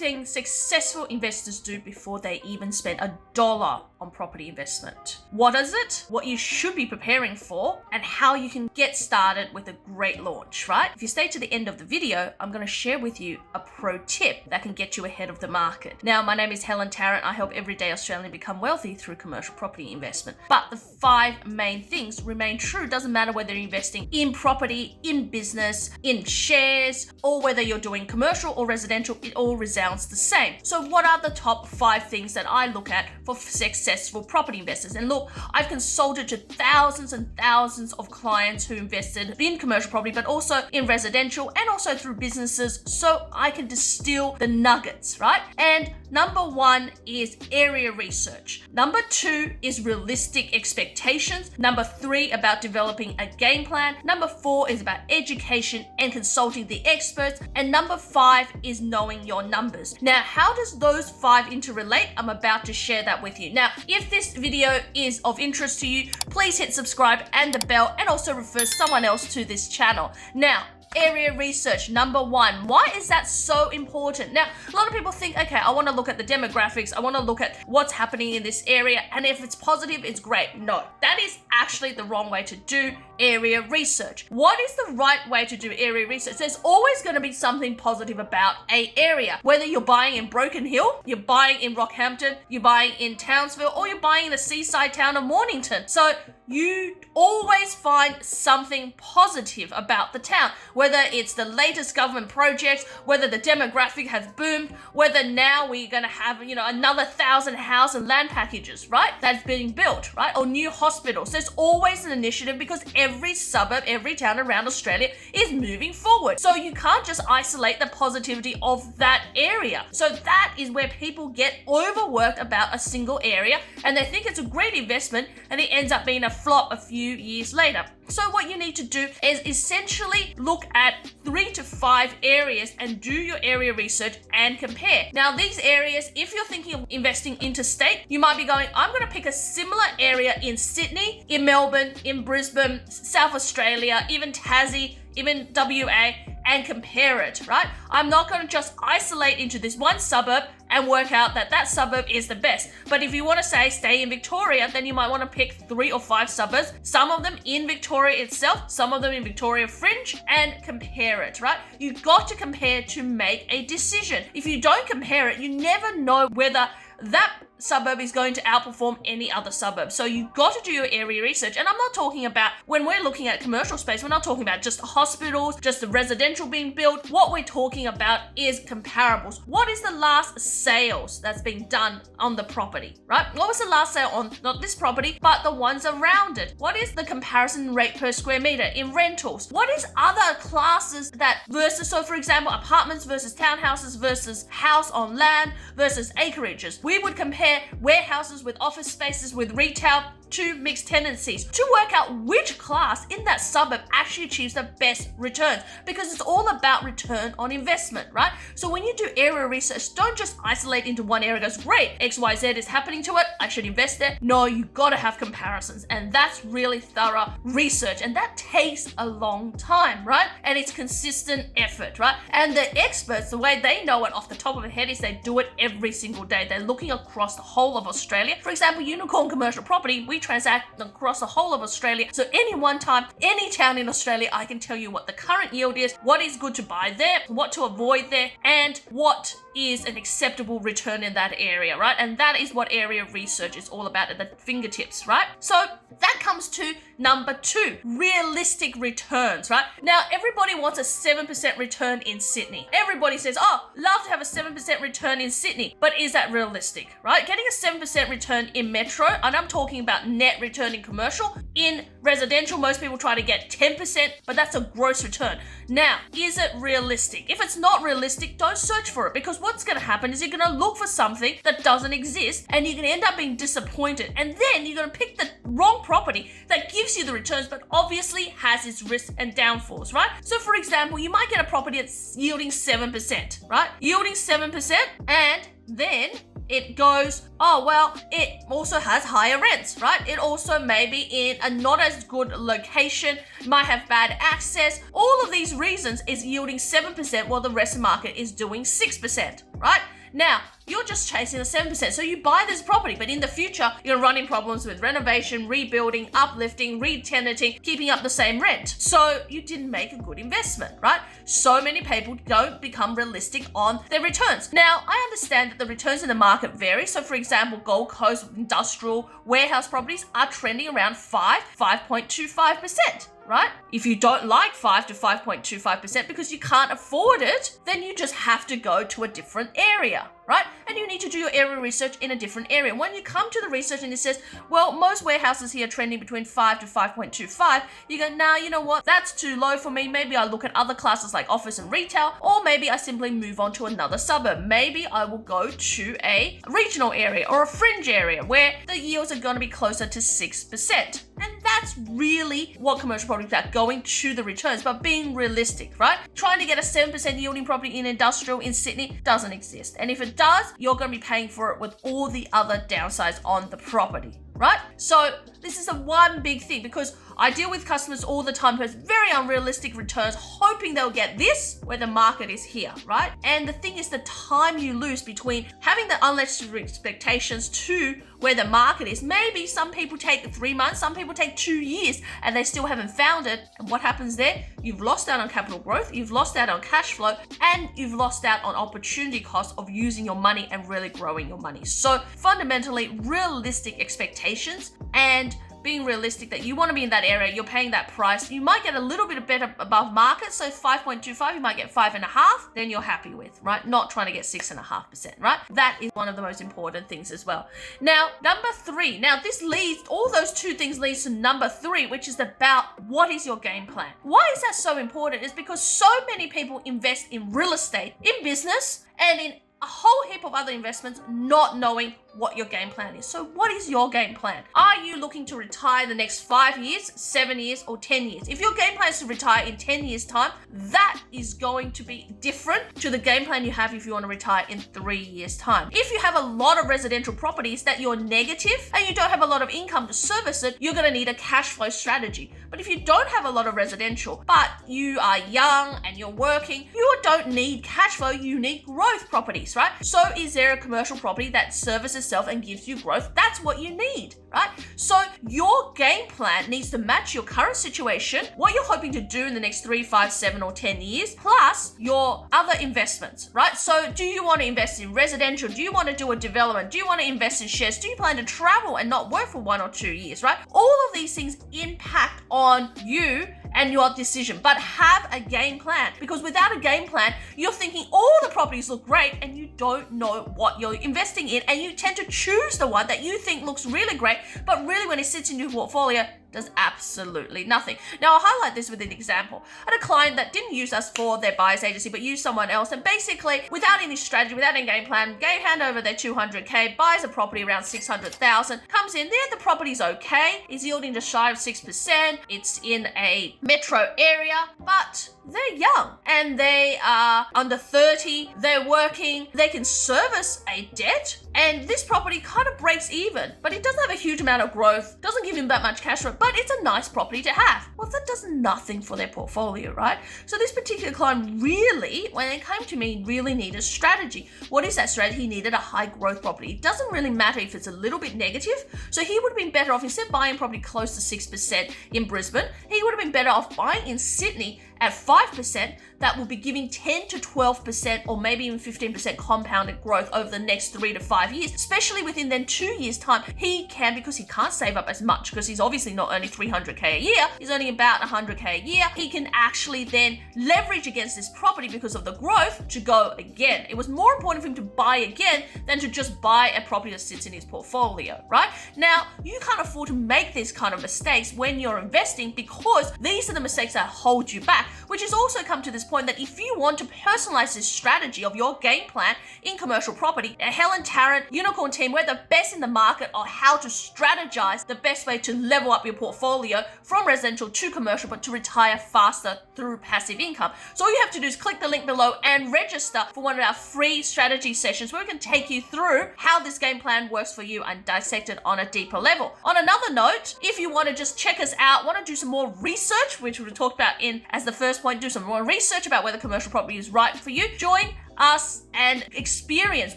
things successful investors do before they even spend $1 on property investment. What is it? What you should be preparing for, and how you can get started with a great launch, right? If you stay to the end of the video, I'm going to share with you a pro tip that can get you ahead of the market. Now, my name is Helen Tarrant. I help everyday Australian become wealthy through commercial property investment. But the 5 main things remain true. Doesn't matter whether you're investing in property, in business, in shares, or whether you're doing commercial or residential, it all resounds the same. So what are the top 5 things that I look at for successful property investors? And look, I've consulted to thousands and thousands of clients who invested in commercial property, but also in residential and also through businesses, so I can distill the nuggets, right? And number 1 is area research. Number 2 is realistic expectations. Number 3, about developing a game plan. Number 4 is about education and consulting the experts. And number 5 is knowing your numbers. Now, how does those 5 interrelate? I'm about to share that with you. Now, if this video is of interest to you, please hit subscribe and the bell, and also refer someone else to this channel. Now, area research, number 1. Why is that so important? Now, a lot of people think, okay, I want to look at the demographics, I want to look at what's happening in this area, and if it's positive, it's great. No, that is actually the wrong way to do area research. What is the right way to do area research? There's always going to be something positive about a area. Whether you're buying in Broken Hill, you're buying in Rockhampton, you're buying in Townsville, or you're buying in the seaside town of Mornington. So you always find something positive about the town, whether it's the latest government projects, whether the demographic has boomed, whether now we're going to have, another 1,000 house and land packages, right? That's being built, right? Or new hospitals. There's always an initiative because every suburb, every town around Australia is moving forward. So you can't just isolate the positivity of that area. So that is where people get overworked about a single area, and they think it's a great investment, and it ends up being a flop a few years later. So what you need to do is essentially look at 3 to 5 areas and do your area research and compare. Now, these areas, if you're thinking of investing interstate, you might be going, I'm going to pick a similar area in Sydney, in Melbourne, in Brisbane, South Australia, even Tassie, even WA, and compare it, right? I'm not going to just isolate into this one suburb and work out that suburb is the best. But if you want to stay in Victoria, then you might want to pick 3 or 5 suburbs, some of them in Victoria itself, some of them in Victoria Fringe, and compare it, right? You've got to compare to make a decision. If you don't compare it, you never know whether that suburb is going to outperform any other suburb. So you've got to do your area research. And I'm not talking about, when we're looking at commercial space, we're not talking about just hospitals, just the residential being built. What we're talking about is comparables. What is the last sales that's been done on the property, right? What was the last sale on, not this property, but the ones around it? What is the comparison rate per square meter in rentals? What is other classes that versus, so for example, apartments versus townhouses versus house on land versus acreages? We would compare warehouses with office spaces with retail to mixed tenancies to work out which class in that suburb actually achieves the best returns, because it's all about return on investment, right? So when you do area research, don't just isolate into one area. Goes great, XYZ is happening to it, I should invest there. No, you got to have comparisons, and that's really thorough research, and that takes a long time, right? And it's consistent effort, right? And the experts, the way they know it off the top of their head is they do it every single day. They're looking across the whole of Australia. For example, Unikorn commercial property, we transact across the whole of Australia. So any one time, any town in Australia, I can tell you what the current yield is, what is good to buy there, what to avoid there, and what is an acceptable return in that area, right? And that is what area research is all about at the fingertips, right? So that comes to number 2, realistic returns, right? Now, everybody wants a 7% return in Sydney. Everybody says, oh, love to have a 7% return in Sydney, but is that realistic, right? Getting a 7% return in metro, and I'm talking about net return in commercial. In residential, most people try to get 10%, but that's a gross return. Now, is it realistic? If it's not realistic, don't search for it, because what's going to happen is you're going to look for something that doesn't exist, and you're going to end up being disappointed. And then you're going to pick the wrong property that gives you the returns, but obviously has its risks and downfalls, right? So for example, you might get a property that's yielding 7%, right? Yielding 7%, and then it goes, oh, well, it also has higher rents, right? It also may be in a not as good location, might have bad access. All of these reasons is yielding 7% while the rest of the market is doing 6%, right? Now, you're just chasing the 7%. So you buy this property, but in the future, you're running problems with renovation, rebuilding, uplifting, re-tenanting, keeping up the same rent. So you didn't make a good investment, right? So many people don't become realistic on their returns. Now, I understand that the returns in the market vary. So for example, Gold Coast industrial warehouse properties are trending around 5.25%. Right? If you don't like 5 to 5.25% because you can't afford it, then you just have to go to a different area, right? And you need to do your area research in a different area. When you come to the research and it says, well, most warehouses here are trending between 5 to 5.25, you go, nah, you know what? That's too low for me. Maybe I look at other classes like office and retail, or maybe I simply move on to another suburb. Maybe I will go to a regional area or a fringe area where the yields are going to be closer to 6%. And that's really what commercial property is about, going to the returns, but being realistic, right? Trying to get a 7% yielding property in industrial in Sydney doesn't exist. And if it does, you're going to be paying for it with all the other downsides on the property, right? So this is a one big thing, because I deal with customers all the time who has very unrealistic returns, hoping they'll get this where the market is here, right? And the thing is, the time you lose between having the unrealistic expectations to where the market is. Maybe some people take 3 months, some people take 2 years, and they still haven't found it. And what happens there? You've lost out on capital growth, you've lost out on cash flow, and you've lost out on opportunity cost of using your money and really growing your money. So fundamentally, realistic expectations and being realistic that you want to be in that area, you're paying that price. You might get a little bit better above market, so 5.25, you might get 5.5, then you're happy with, right? Not trying to get 6.5%, right? That is one of the most important things as well. Now, number 3. Now, this leads, all those two things leads to number 3, which is about what is your game plan? Why is that so important? Is because so many people invest in real estate, in business, and in a whole heap of other investments, not knowing what your game plan is. So what is your game plan? Are you looking to retire the next 5 years, 7 years, or 10 years? If your game plan is to retire in 10 years time, that is going to be different to the game plan you have if you want to retire in 3 years time. If you have a lot of residential properties that you're negative and you don't have a lot of income to service it, you're going to need a cash flow strategy. But if you don't have a lot of residential, but you are young and you're working, you don't need cash flow, you need growth properties, right? So is there a commercial property that services itself and gives you growth? That's what you need, right? So your game plan needs to match your current situation, what you're hoping to do in the next 3, 5, 7, or 10 years, plus your other investments, right? So do you want to invest in residential? Do you want to do a development? Do you want to invest in shares? Do you plan to travel and not work for 1 or 2 years, right? All of these things impact on you and your decision, but have a game plan, because without a game plan, you're thinking all the properties look great and you don't know what you're investing in, and you tend to choose the one that you think looks really great, but really when it sits in your portfolio, does absolutely nothing. Now, I'll highlight this with an example. I had a client that didn't use us for their buyer's agency, but used someone else, and basically, without any strategy, without any game plan, hand over their 200K, buys a property around 600,000, comes in there, the property's okay, is yielding just shy of 6%, it's in a metro area, but they're young and they are under 30, they're working, they can service a debt, and this property kind of breaks even, but it doesn't have a huge amount of growth, doesn't give him that much cash flow, but it's a nice property to have. Well, that does nothing for their portfolio, right? So this particular client really, when it came to me, really needed strategy. What is that strategy? He needed a high growth property. It doesn't really matter if it's a little bit negative. So he would have been better off, instead of buying property close to 6% in Brisbane, he would have been better off buying in Sydney at 5%, that will be giving 10 to 12% or maybe even 15% compounded growth over the next 3 to 5 years, especially within then 2 years time. He can, because he can't save up as much, because he's obviously not earning 300K a year, he's earning about 100K a year. He can actually then leverage against this property because of the growth to go again. It was more important for him to buy again than to just buy a property that sits in his portfolio, right? Now, you can't afford to make these kind of mistakes when you're investing, because these are the mistakes that hold you back, which has also come to this point that if you want to personalize this strategy of your game plan in commercial property, Helen Tarrant, Unikorn team, we're the best in the market on how to strategize the best way to level up your portfolio from residential to commercial, but to retire faster through passive income. So all you have to do is click the link below and register for one of our free strategy sessions where we can take you through how this game plan works for you and dissect it on a deeper level. On another note, if you want to just check us out, want to do some more research, which we talked about in as the first point, do some more research about whether commercial property is right for you, join us and experience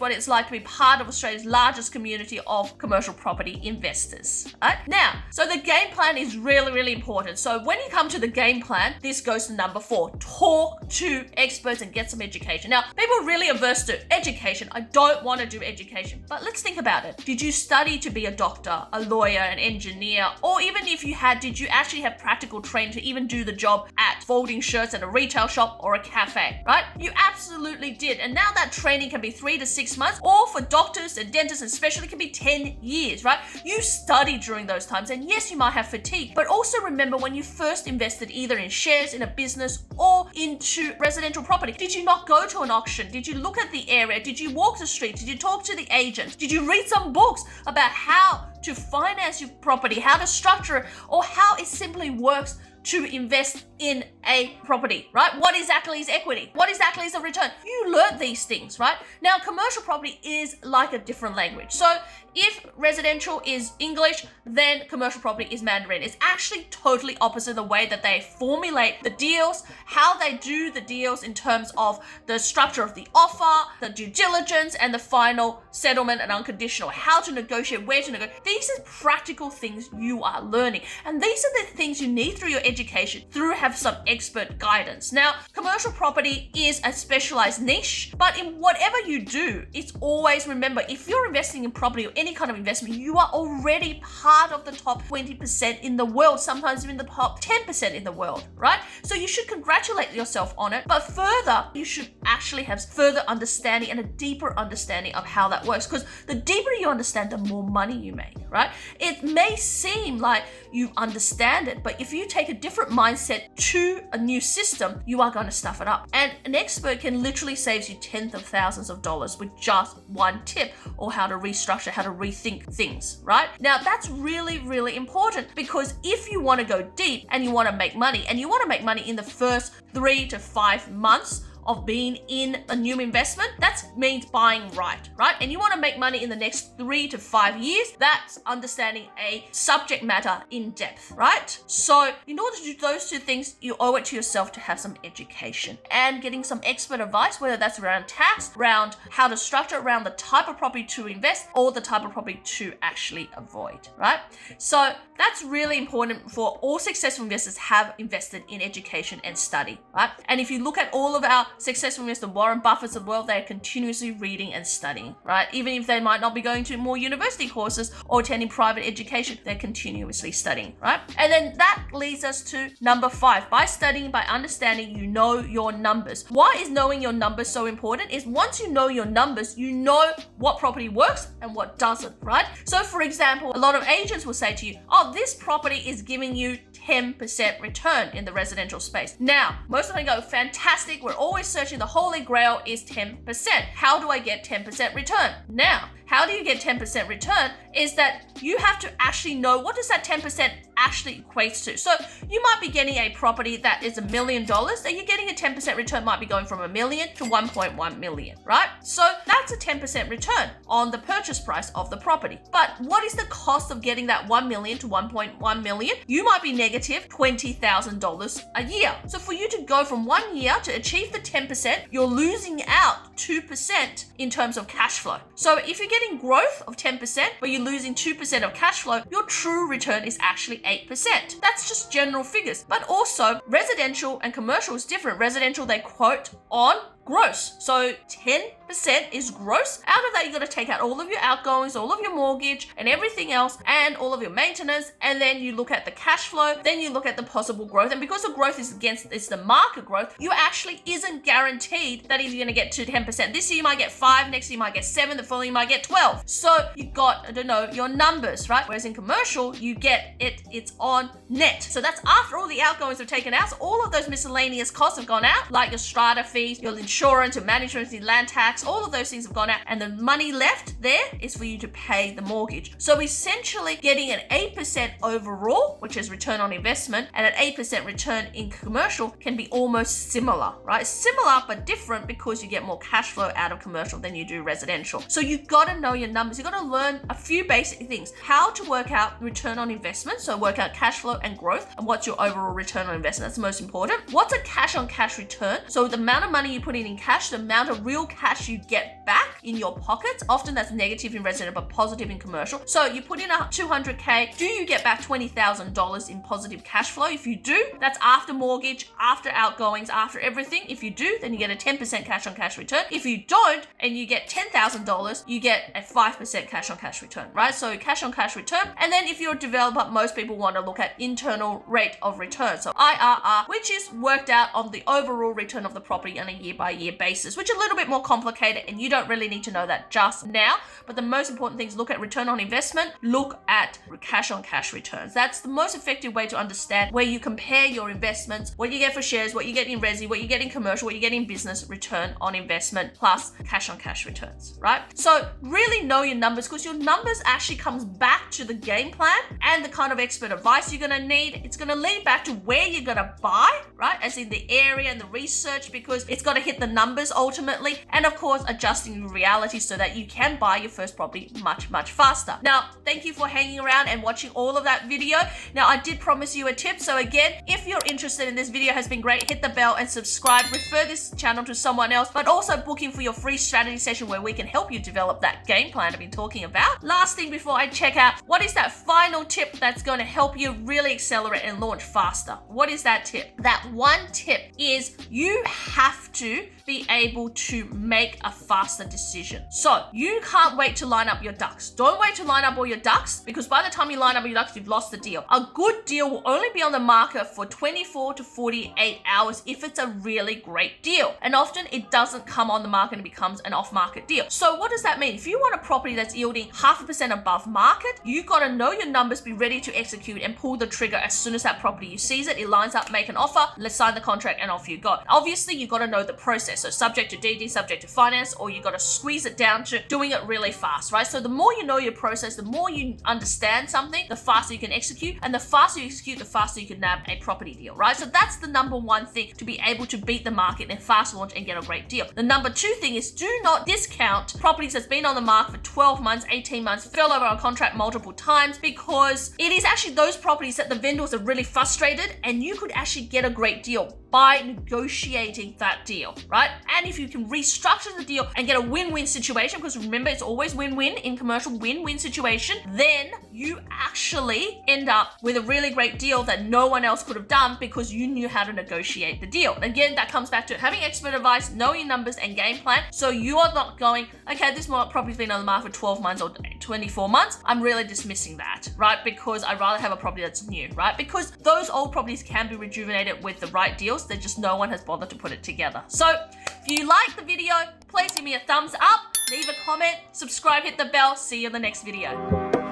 what it's like to be part of Australia's largest community of commercial property investors. Right? Now, so the game plan is really, really important. So when you come to the game plan, this goes to number 4. Talk to experts and get some education. Now, people are really averse to education. I don't want to do education, but let's think about it. Did you study to be a doctor, a lawyer, an engineer, or even if you had, did you actually have practical training to even do the job at folding shirts at a retail shop or a cafe, right? You absolutely did. And now that training can be 3 to 6 months, or for doctors and dentists especially, it can be 10 years, right? You studied during those times, and yes, you might have fatigue, but also remember when you first invested either in shares in a business or into residential property, did you not go to an auction? Did you look at the area? Did you walk the street? Did you talk to the agent? Did you read some books about how to finance your property, how to structure it, or how it simply works to invest in a property, right? What exactly is equity? What exactly is a return? You learn these things, right? Now, commercial property is like a different language. So if residential is English, then commercial property is Mandarin. It's actually totally opposite the way that they formulate the deals, how they do the deals in terms of the structure of the offer, the due diligence, and the final settlement and unconditional, how to negotiate, where to negotiate. These are practical things you are learning. And these are the things you need through your education, through have some expert guidance. Now, commercial property is a specialized niche, but in whatever you do, it's always remember, if you're investing in property or any kind of investment, you are already part of the top 20% in the world, sometimes even the top 10% in the world, right? So you should congratulate yourself on it, but further, you should actually have further understanding and a deeper understanding of how that works, because the deeper you understand, the more money you make, right? It may seem like you understand it, but if you take a different mindset to a new system, you are going to stuff it up. And an expert can literally save you tens of thousands of dollars with just one tip, or how to restructure, how to rethink things, right? Now, that's really, really important, because if you want to go deep and you want to make money, and you want to make money in the first 3 to 5 months of being in a new investment, that means buying right? And you want to make money in the next 3 to 5 years, that's understanding a subject matter in depth, right? So in order to do those two things, you owe it to yourself to have some education and getting some expert advice, whether that's around tax, around how to structure, around the type of property to invest, or the type of property to actually avoid, right? So that's really important for all successful investors have invested in education and study, right? And if you look at all of our successful investors, Warren Buffett's of the world, they're continuously reading and studying, right? Even if they might not be going to more university courses or attending private education, they're continuously studying, right? And then that leads us to number 5. By studying, by understanding, you know your numbers. Why is knowing your numbers so important? Is once you know your numbers, you know what property works and what doesn't, right? So for example, a lot of agents will say to you, oh, this property is giving you 10% return in the residential space. Now, most of them go, fantastic, we're always searching, the holy grail is 10%. How do I get 10% return? Now, how do you get 10% return is that you have to actually know what does that 10% actually equates to. So you might be getting a property that is $1 million, and you're getting a 10% return might be going from $1 million to 1.1 million, right? So that's a 10% return on the purchase price of the property. But what is the cost of getting that 1 million to 1.1 million? You might be negative $20,000 a year. So for you to go from 1 year to achieve the 10%, you're losing out 2% in terms of cash flow. So if you're getting growth of 10%, but you're losing 2% of cash flow, your true return is actually 8%. That's just general figures. But also, residential and commercial is different. Residential, they quote on gross. So 10% is gross. Out of that, you got to take out all of your outgoings, all of your mortgage and everything else, and all of your maintenance. And then you look at the cash flow. Then you look at the possible growth. And because the growth is it's the market growth, you actually isn't guaranteed that if you're going to get to 10%. This year you might get 5, next year you might get 7, the following you might get 12. So you got, your numbers, right? Whereas in commercial, you get it's on net. So that's after all the outgoings are taken out. So all of those miscellaneous costs have gone out, like your strata fees, your insurance, your management fee, land tax, all of those things have gone out, and the money left there is for you to pay the mortgage. So essentially getting an 8% overall, which is return on investment, and an 8% return in commercial can be almost similar, right? Similar but different because you get more cash flow out of commercial than you do residential. So you got to know your numbers. You got to learn a few basic things. How to work out return on investment, so work out cash flow and growth, and what's your overall return on investment. That's the most important. What's a cash on cash return? So the amount of money you put meaning cash, the amount of real cash you get back in your pockets. Often that's negative in residential, but positive in commercial. So you put in a 200K, do you get back $20,000 in positive cash flow? If you do, that's after mortgage, after outgoings, after everything. If you do, then you get a 10% cash on cash return. If you don't, and you get $10,000, you get a 5% cash on cash return, right? So cash on cash return. And then if you're a developer, most people want to look at internal rate of return. So IRR, which is worked out on the overall return of the property on a year-by-year basis, which is a little bit more complicated, and you don't really need to know that just now. But the most important thing is look at return on investment, look at cash on cash returns. That's the most effective way to understand where you compare your investments, what you get for shares, what you get in resi, what you get in commercial, what you get in business, return on investment plus cash on cash returns, right? So really know your numbers, because your numbers actually comes back to the game plan and the kind of expert advice you're going to need. It's going to lead back to where you're going to buy, right? As in the area and the research, because it's got to hit the numbers ultimately. And of course, adjusting your reality so that you can buy your first property much, much faster. Now, thank you for hanging around and watching all of that video. Now, I did promise you a tip. So again, if you're interested in this video, has been great, hit the bell and subscribe. Refer this channel to someone else, but also book in for your free strategy session where we can help you develop that game plan I've been talking about. Last thing before I check out, what is that final tip that's going to help you really accelerate and launch faster? What is that tip? That one tip is you have to be able to make a faster decision. So you can't wait to line up your ducks. Don't wait to line up all your ducks, because by the time you line up your ducks, you've lost the deal. A good deal will only be on the market for 24 to 48 hours if it's a really great deal. And often it doesn't come on the market and becomes an off-market deal. So what does that mean? If you want a property that's yielding 0.5% above market, you've got to know your numbers, be ready to execute and pull the trigger as soon as that property you sees it lines up, make an offer, let's sign the contract and off you go. Obviously, you've got to know the process. So subject to DD, subject to finance, or you've got to squeeze it down to doing it really fast, right? So the more you know your process, the more you understand something, the faster you can execute, and the faster you execute, the faster you can nab a property deal, right? So that's the number one thing to be able to beat the market and fast launch and get a great deal. The number two thing is do not discount properties that's been on the market for 12 months, 18 months, fell over on contract multiple times, because it is actually those properties that the vendors are really frustrated, and you could actually get a great deal by negotiating that deal, right? And if you can restructure the deal and get a win-win situation, because remember, it's always win-win in commercial, win-win situation, then you actually end up with a really great deal that no one else could have done because you knew how to negotiate the deal. Again, that comes back to having expert advice, knowing numbers and game plan. So you are not going, okay, this property's been on the market for 12 months or 24 months. I'm really dismissing that, right? Because I'd rather have a property that's new, right? Because those old properties can be rejuvenated with the right deals. That just no one has bothered to put it together. So if you like the video, please give me a thumbs up, leave a comment, subscribe, hit the bell. See you in the next video.